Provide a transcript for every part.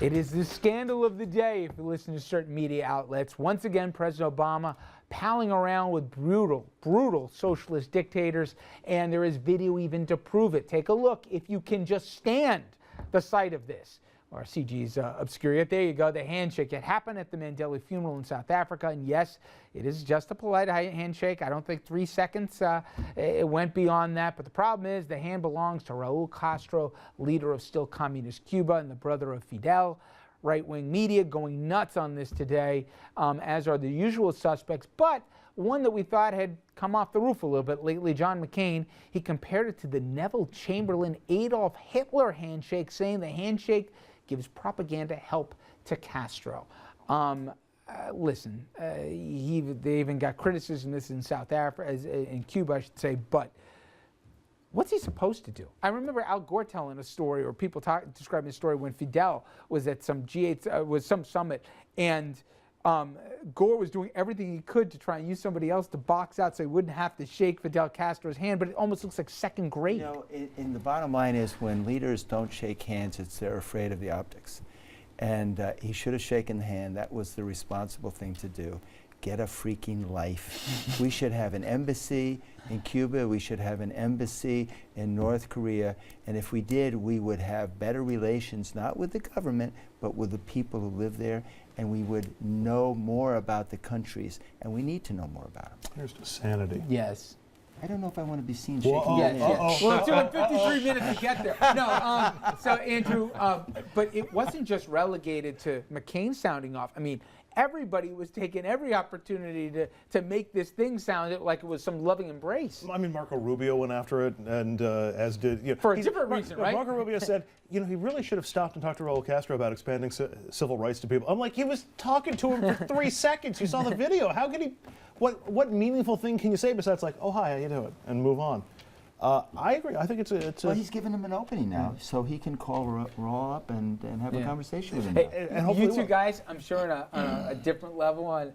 It is the scandal of the day if you listen to certain media outlets. Once again, President Obama palling around with brutal socialist dictators, and there is video even to prove it. Take a look if you can just stand the sight of this. Or CG's obscure it. There you go, the handshake. It happened at the Mandela funeral in South Africa, and yes, it is just a polite handshake. I don't think 3 seconds it went beyond that, but the problem is the hand belongs to Raul Castro, leader of still communist Cuba and the brother of Fidel. Right-wing media going nuts on this today, as are the usual suspects, but one that we thought had come off the roof a little bit lately, John McCain, he compared it to the Neville Chamberlain Adolf Hitler handshake, saying the handshake gives propaganda help to Castro. Listen, they even got criticism of this in South Africa, in Cuba, I should say, but what's he supposed to do? I remember Al Gore telling a story, or people describing a story when Fidel was at some G8, some summit, and Gore was doing everything he could to try and use somebody else to box out so he wouldn't have to shake Fidel Castro's hand, but it almost looks like second grade. You know, in the bottom line is when leaders don't shake hands, they're afraid of the optics. And he should have shaken the hand. That was the responsible thing to do. Get a freaking life. We should have an embassy in Cuba. We should have an embassy in North Korea. And if we did, we would have better relations, not with the government, but with the people who live there. And we would know more about the countries. And we need to know more about them. Here's to sanity. Yes. I don't know if I want to be seen shaking hands. hands. Well, it took 53 minutes to get there. No, so Andrew, but it wasn't just relegated to McCain sounding off. I mean, everybody was taking every opportunity to make this thing sound like it was some loving embrace. I mean, Marco Rubio went after it, and as did... You know, for a different reason, right? Marco Rubio said, you know, he really should have stopped and talked to Raul Castro about expanding civil rights to people. I'm like, he was talking to him for 3 seconds. You saw the video. How could he... What meaningful thing can you say besides like, oh, hi, how you doing, and move on? I agree. I think it's a... Well, he's given him an opening now, so he can call Raul up and have a conversation with him. Hey, and you two guys, I'm sure on a different level,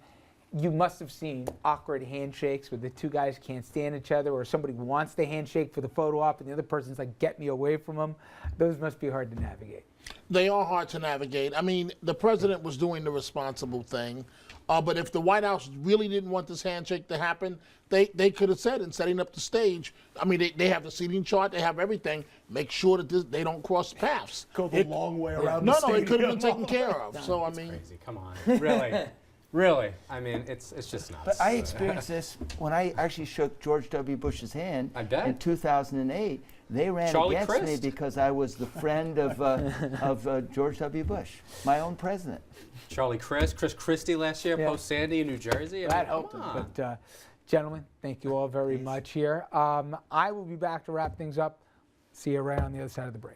you must have seen awkward handshakes where the two guys can't stand each other, or somebody wants the handshake for the photo op and the other person's like, get me away from them. Those must be hard to navigate. They are hard to navigate. I mean, the president was doing the responsible thing. But if the White House really didn't want this handshake to happen, they could have said in setting up the stage, I mean, they have the seating chart, they have everything, make sure that they don't cross paths. Go the long way around the stadium. No, it could have been taken care of. No, so, I mean... crazy. Come on. Really? Really? I mean, it's just nuts. But I experienced this when I actually shook George W. Bush's hand in 2008. They ran against me because I was the friend of George W. Bush, my own president. Chris Christie last year, post-Sandy in New Jersey. That helped him. But, gentlemen, thank you all very much here. I will be back to wrap things up. See you right on the other side of the break.